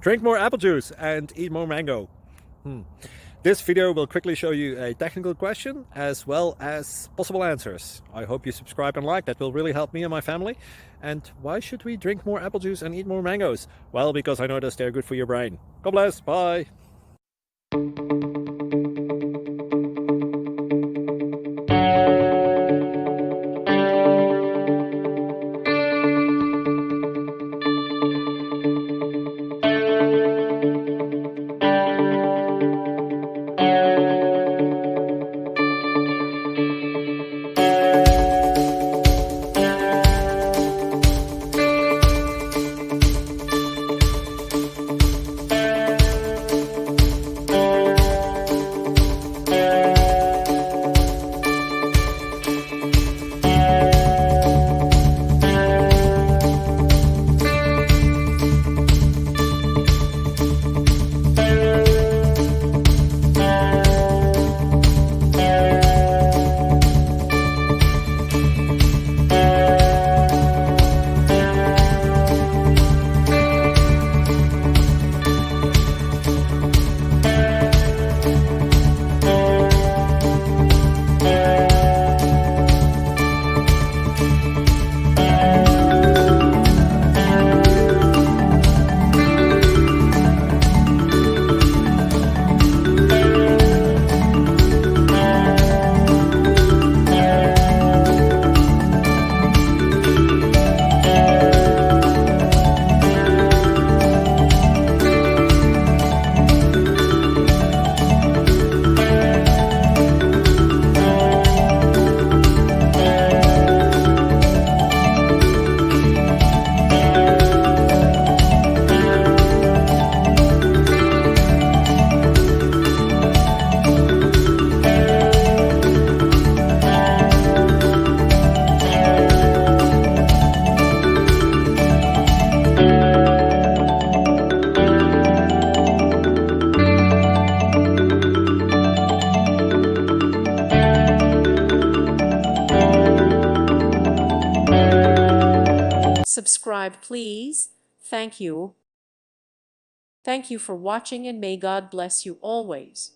Drink more apple juice and eat more mango. This video will quickly show you a technical question as well as possible answers. I hope you subscribe and like, that will really help me and my family. And why should we drink more apple juice and eat more mangoes? Well, because I noticed they're good for your brain. God bless, bye! Subscribe, please. Thank you. Thank you for watching, and may God bless you always.